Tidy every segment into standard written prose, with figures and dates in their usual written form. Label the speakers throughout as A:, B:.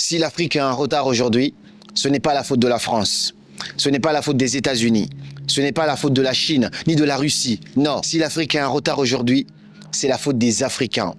A: Si l'Afrique est en retard aujourd'hui, ce n'est pas la faute de la France. Ce n'est pas la faute des États-Unis. Ce n'est pas la faute de la Chine, ni de la Russie. Non, si l'Afrique est en retard aujourd'hui, c'est la faute des Africains.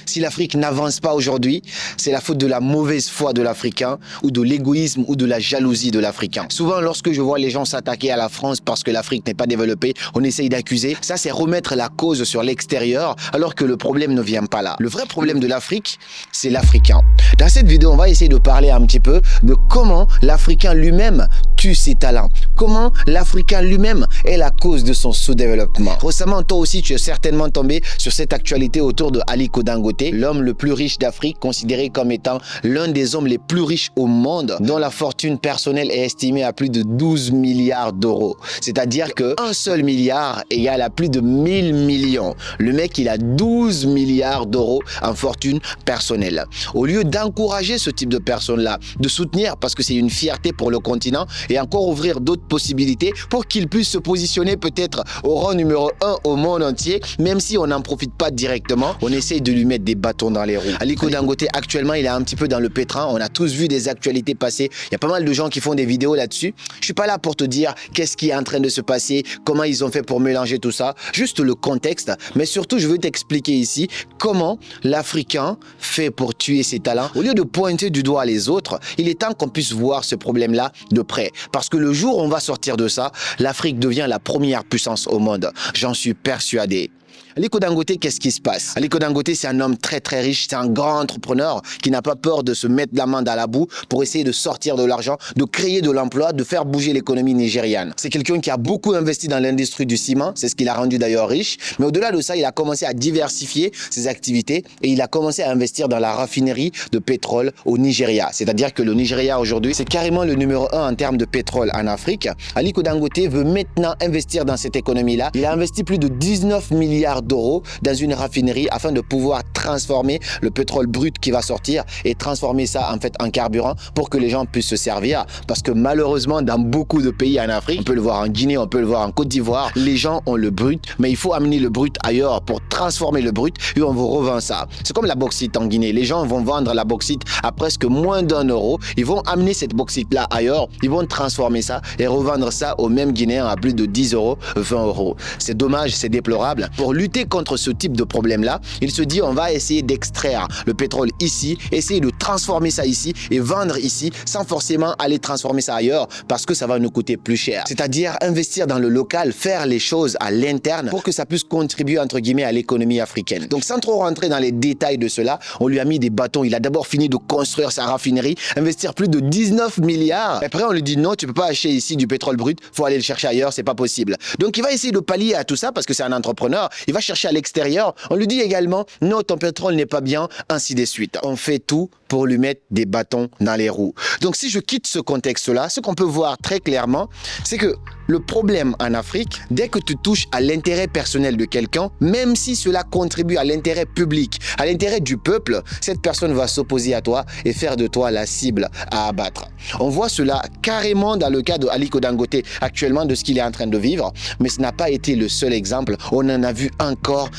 A: Si l'Afrique n'avance pas aujourd'hui, c'est la faute de la mauvaise foi de l'Africain ou de l'égoïsme ou de la jalousie de l'Africain. Souvent, lorsque je vois les gens s'attaquer à la France parce que l'Afrique n'est pas développée, on essaye d'accuser. Ça, c'est remettre la cause sur l'extérieur alors que le problème ne vient pas là. Le vrai problème de l'Afrique, c'est l'Africain. Dans cette vidéo, on va essayer de parler un petit peu de comment l'Africain lui-même tue ses talents. Comment l'Africain lui-même est la cause de son sous-développement. Récemment, toi aussi, tu es certainement tombé sur cette actualité autour de Aliko Dangote, l'homme le plus riche d'Afrique, considéré comme étant l'un des hommes les plus riches au monde, dont la fortune personnelle est estimée à plus de 12 milliards d'euros. C'est-à-dire qu'un seul milliard égale à plus de 1000 millions. Le mec, il a 12 milliards d'euros en fortune personnelle. Au lieu d'encourager ce type de personnes-là, de soutenir parce que c'est une fierté pour le continent et encore ouvrir d'autres possibilités pour qu'il puisse se positionner peut-être au rang numéro 1 au monde entier, même si on n'en profite pas directement, on essaye de lui mettre des bâtons dans les roues. Aliko Dangote, actuellement, il est un petit peu dans le pétrin. On a tous vu des actualités passer. Il y a pas mal de gens qui font des vidéos là-dessus. Je suis pas là pour te dire qu'est-ce qui est en train de se passer, comment ils ont fait pour mélanger tout ça, juste le contexte. Mais surtout, je veux t'expliquer ici comment l'Africain fait pour tuer ses talents. Au lieu de pointer du doigt les autres, il est temps qu'on puisse voir ce problème-là de près. Parce que le jour où on va sortir de ça, l'Afrique devient la première puissance au monde. J'en suis persuadé. Aliko Dangote, qu'est-ce qui se passe? Aliko Dangote, c'est un homme très très riche, c'est un grand entrepreneur qui n'a pas peur de se mettre la main dans la boue pour essayer de sortir de l'argent, de créer de l'emploi, de faire bouger l'économie nigériane. C'est quelqu'un qui a beaucoup investi dans l'industrie du ciment, c'est ce qui l'a rendu d'ailleurs riche. Mais au-delà de ça, il a commencé à diversifier ses activités et il a commencé à investir dans la raffinerie de pétrole au Nigeria. C'est-à-dire que le Nigeria aujourd'hui, c'est carrément le numéro 1 en termes de pétrole en Afrique. Aliko Dangote veut maintenant investir dans cette économie-là. Il a investi plus de 19 milliards d'euros dans une raffinerie afin de pouvoir transformer le pétrole brut qui va sortir et transformer ça en fait en carburant pour que les gens puissent se servir, parce que malheureusement dans beaucoup de pays en Afrique, on peut le voir en Guinée, on peut le voir en Côte d'Ivoire, les gens ont le brut, mais il faut amener le brut ailleurs pour transformer le brut et on vous revend ça. C'est comme la bauxite en Guinée, les gens vont vendre la bauxite à presque moins d'1 euro, ils vont amener cette bauxite là ailleurs, ils vont transformer ça et revendre ça aux mêmes Guinéens à plus de 10 euros, 20 euros. C'est dommage, c'est déplorable. Pour lutter contre ce type de problème-là, il se dit on va essayer d'extraire le pétrole ici, essayer de transformer ça ici et vendre ici sans forcément aller transformer ça ailleurs parce que ça va nous coûter plus cher. C'est-à-dire investir dans le local, faire les choses à l'interne pour que ça puisse contribuer entre guillemets à l'économie africaine. Donc sans trop rentrer dans les détails de cela, on lui a mis des bâtons. Il a d'abord fini de construire sa raffinerie, investir plus de 19 milliards. Après on lui dit non, tu peux pas acheter ici du pétrole brut, faut aller le chercher ailleurs, c'est pas possible. Donc il va essayer de pallier à tout ça parce que c'est un entrepreneur. Il va chercher à l'extérieur. On lui dit également non, ton pétrole n'est pas bien, ainsi de suite. On fait tout pour lui mettre des bâtons dans les roues. Donc si je quitte ce contexte-là, ce qu'on peut voir très clairement, c'est que le problème en Afrique, dès que tu touches à l'intérêt personnel de quelqu'un, même si cela contribue à l'intérêt public, à l'intérêt du peuple, cette personne va s'opposer à toi et faire de toi la cible à abattre. On voit cela carrément dans le cas de Aliko Dangote actuellement, de ce qu'il est en train de vivre, mais ce n'a pas été le seul exemple. On en a vu encore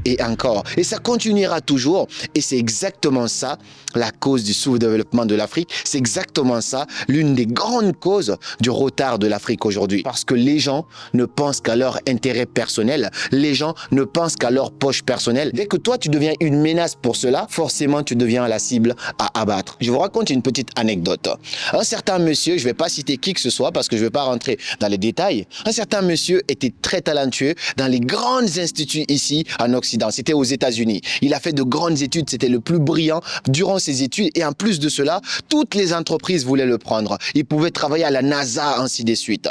A: et encore. Et ça continuera toujours. Et c'est exactement ça, la cause du sous-développement de l'Afrique. C'est exactement ça, l'une des grandes causes du retard de l'Afrique aujourd'hui. Parce que les gens ne pensent qu'à leur intérêt personnel. Les gens ne pensent qu'à leur poche personnelle. Dès que toi, tu deviens une menace pour cela, forcément, tu deviens la cible à abattre. Je vous raconte une petite anecdote. Un certain monsieur, je ne vais pas citer qui que ce soit parce que je ne vais pas rentrer dans les détails. Un certain monsieur était très talentueux dans les grandes instituts ici en Occident. C'était aux États-Unis. Il a fait de grandes études. C'était le plus brillant durant ses études. Et en plus de cela, toutes les entreprises voulaient le prendre. Il pouvait travailler à la NASA, ainsi de suite.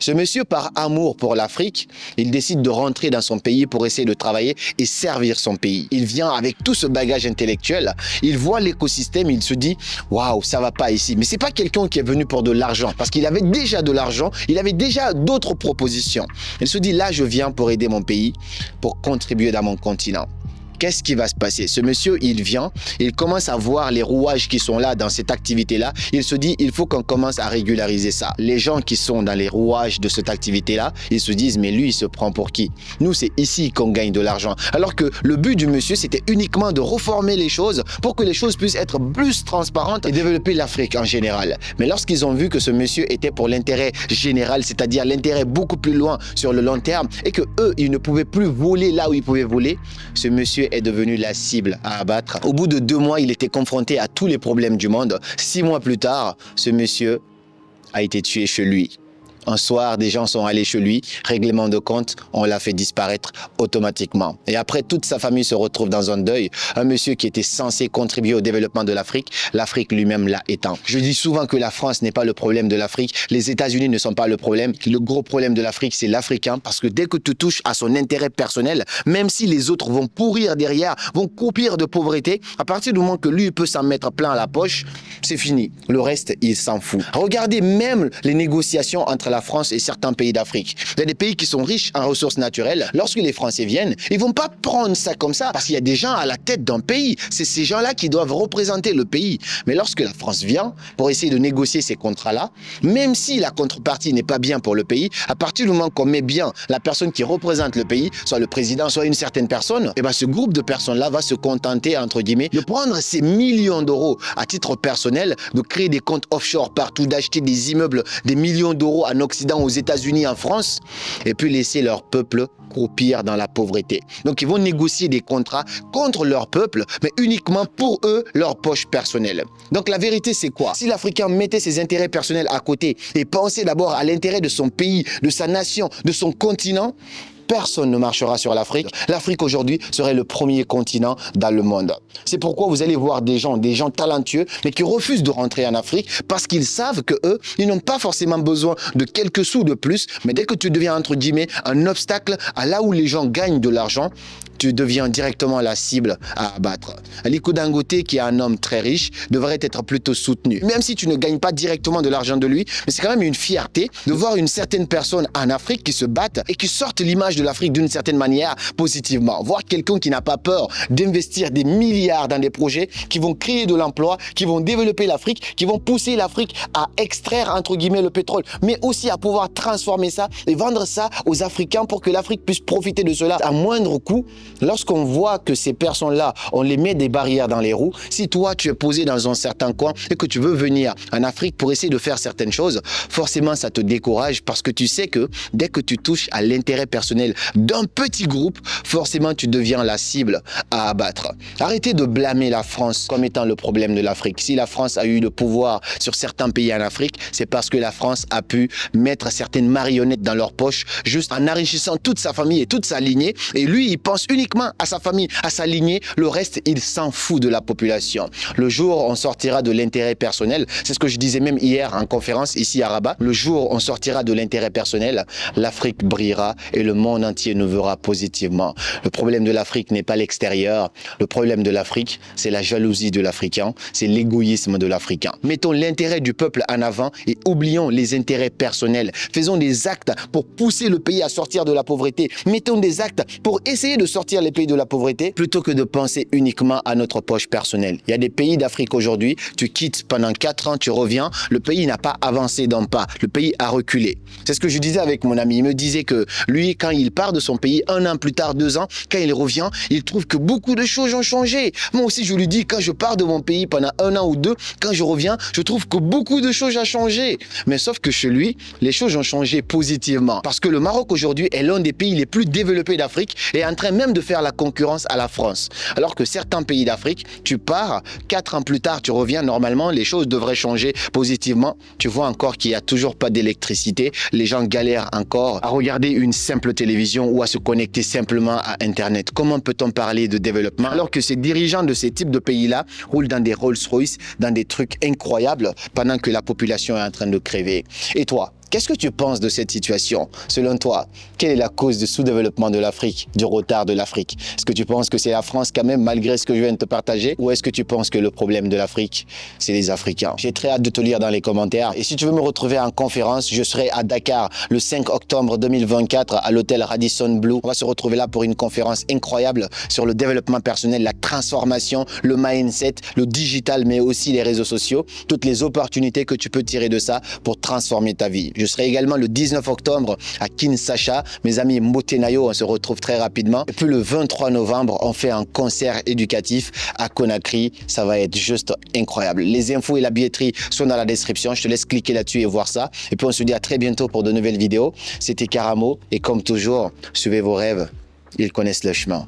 A: Ce monsieur, par amour pour l'Afrique, il décide de rentrer dans son pays pour essayer de travailler et servir son pays. Il vient avec tout ce bagage intellectuel. Il voit l'écosystème. Il se dit, waouh, ça va pas ici. Mais c'est pas quelqu'un qui est venu pour de l'argent, parce qu'il avait déjà de l'argent. Il avait déjà d'autres propositions. Il se dit, là, je viens pour aider mon pays, pour contribuer dans mon continent. qu'est-ce qui va se passer? Ce monsieur, il vient, il commence à voir les rouages qui sont là dans cette activité-là. Il se dit, il faut qu'on commence à régulariser ça. Les gens qui sont dans les rouages de cette activité-là, ils se disent, mais lui, il se prend pour qui? Nous, c'est ici qu'on gagne de l'argent. Alors que le but du monsieur, c'était uniquement de reformer les choses pour que les choses puissent être plus transparentes et développer l'Afrique en général. Mais lorsqu'ils ont vu que ce monsieur était pour l'intérêt général, c'est-à-dire l'intérêt beaucoup plus loin sur le long terme, et que eux, ils ne pouvaient plus voler là où ils pouvaient voler, ce monsieur est devenu la cible à abattre. Au bout de 2 mois, il était confronté à tous les problèmes du monde. 6 mois plus tard, ce monsieur a été tué chez lui. Un soir, des gens sont allés chez lui, règlement de compte, on l'a fait disparaître automatiquement. Et après, toute sa famille se retrouve dans un deuil. Un monsieur qui était censé contribuer au développement de l'Afrique, l'Afrique lui-même l'a éteint. Je dis souvent que la France n'est pas le problème de l'Afrique, les États-Unis ne sont pas le problème. Le gros problème de l'Afrique, c'est l'Africain, parce que dès que tu touches à son intérêt personnel, même si les autres vont pourrir derrière, vont croupir de pauvreté, à partir du moment que lui peut s'en mettre plein à la poche, c'est fini. Le reste, il s'en fout. Regardez même les négociations entre la France et certains pays d'Afrique. Il y a des pays qui sont riches en ressources naturelles. Lorsque les Français viennent, ils vont pas prendre ça comme ça parce qu'il y a des gens à la tête d'un pays. C'est ces gens-là qui doivent représenter le pays. Mais lorsque la France vient pour essayer de négocier ces contrats-là, même si la contrepartie n'est pas bien pour le pays, à partir du moment qu'on met bien la personne qui représente le pays, soit le président, soit une certaine personne, et ben ce groupe de personnes-là va se contenter, entre guillemets, de prendre ces millions d'euros à titre personnel, de créer des comptes offshore partout, d'acheter des immeubles, des millions d'euros en Occident, aux États-Unis, en France, et puis laisser leur peuple croupir dans la pauvreté. Donc ils vont négocier des contrats contre leur peuple, mais uniquement pour eux, leur poche personnelle. Donc la vérité, c'est quoi? Si l'Africain mettait ses intérêts personnels à côté et pensait d'abord à l'intérêt de son pays, de sa nation, de son continent, personne ne marchera sur l'Afrique. L'Afrique aujourd'hui serait le premier continent dans le monde. C'est pourquoi vous allez voir des gens talentueux, mais qui refusent de rentrer en Afrique parce qu'ils savent que eux, ils n'ont pas forcément besoin de quelques sous de plus, mais dès que tu deviens, entre guillemets, un obstacle à là où les gens gagnent de l'argent, tu deviens directement la cible à abattre. Aliko Dangote, qui est un homme très riche, devrait être plutôt soutenu. Même si tu ne gagnes pas directement de l'argent de lui, mais c'est quand même une fierté de voir une certaine personne en Afrique qui se batte et qui sorte l'image de l'Afrique d'une certaine manière positivement. Voir quelqu'un qui n'a pas peur d'investir des milliards dans des projets qui vont créer de l'emploi, qui vont développer l'Afrique, qui vont pousser l'Afrique à extraire, entre guillemets, le pétrole, mais aussi à pouvoir transformer ça et vendre ça aux Africains pour que l'Afrique puisse profiter de cela à moindre coût. Lorsqu'on voit que ces personnes-là, on les met des barrières dans les roues, si toi tu es posé dans un certain coin et que tu veux venir en Afrique pour essayer de faire certaines choses, forcément ça te décourage parce que tu sais que dès que tu touches à l'intérêt personnel d'un petit groupe, forcément tu deviens la cible à abattre. Arrêtez de blâmer la France comme étant le problème de l'Afrique. Si la France a eu le pouvoir sur certains pays en Afrique, c'est parce que la France a pu mettre certaines marionnettes dans leur poche juste en enrichissant toute sa famille et toute sa lignée, et lui il pense uniquement à sa famille, à sa lignée. Le reste, il s'en fout de la population. Le jour où on sortira de l'intérêt personnel, c'est ce que je disais même hier en conférence ici à Rabat, le jour où on sortira de l'intérêt personnel, l'Afrique brillera et le monde entier nous verra positivement. Le problème de l'Afrique n'est pas l'extérieur. Le problème de l'Afrique, c'est la jalousie de l'Africain, c'est l'égoïsme de l'Africain. Mettons l'intérêt du peuple en avant et oublions les intérêts personnels. Faisons des actes pour pousser le pays à sortir de la pauvreté. Mettons des actes pour essayer de sortir les pays de la pauvreté plutôt que de penser uniquement à notre poche personnelle. Il y a des pays d'Afrique aujourd'hui, tu quittes pendant 4 ans, tu reviens, le pays n'a pas avancé d'un pas, le pays a reculé. C'est ce que je disais avec mon ami, il me disait que lui, quand il part de son pays, 1 an plus tard, 2 ans, quand il revient, il trouve que beaucoup de choses ont changé. Moi aussi, je lui dis, quand je pars de mon pays pendant 1 an ou 2, quand je reviens, je trouve que beaucoup de choses ont changé. Mais sauf que chez lui, les choses ont changé positivement. Parce que le Maroc aujourd'hui est l'un des pays les plus développés d'Afrique et est en train même de faire la concurrence à la France. Alors que certains pays d'Afrique, tu pars, 4 ans plus tard, tu reviens, normalement, les choses devraient changer positivement. Tu vois encore qu'il n'y a toujours pas d'électricité. Les gens galèrent encore à regarder une simple télévision ou à se connecter simplement à Internet. Comment peut-on parler de développement alors que ces dirigeants de ces types de pays-là roulent dans des Rolls-Royce, dans des trucs incroyables pendant que la population est en train de crever? Et toi, Qu'est-ce que tu penses de cette situation? Selon toi, quelle est la cause du sous-développement de l'Afrique, du retard de l'Afrique? Est-ce que tu penses que c'est la France quand même, malgré ce que je viens de te partager? Ou est-ce que tu penses que le problème de l'Afrique, c'est les Africains? J'ai très hâte de te lire dans les commentaires. Et si tu veux me retrouver en conférence, je serai à Dakar le 5 octobre 2024 à l'hôtel Radisson Blu. On va se retrouver là pour une conférence incroyable sur le développement personnel, la transformation, le mindset, le digital, mais aussi les réseaux sociaux, toutes les opportunités que tu peux tirer de ça pour transformer ta vie. Je serai également le 19 octobre à Kinshasa. Mes amis Motenayo, on se retrouve très rapidement. Et puis le 23 novembre, on fait un concert éducatif à Conakry. Ça va être juste incroyable. Les infos et la billetterie sont dans la description. Je te laisse cliquer là-dessus et voir ça. Et puis on se dit à très bientôt pour de nouvelles vidéos. C'était Karamo. Et comme toujours, suivez vos rêves. Ils connaissent le chemin.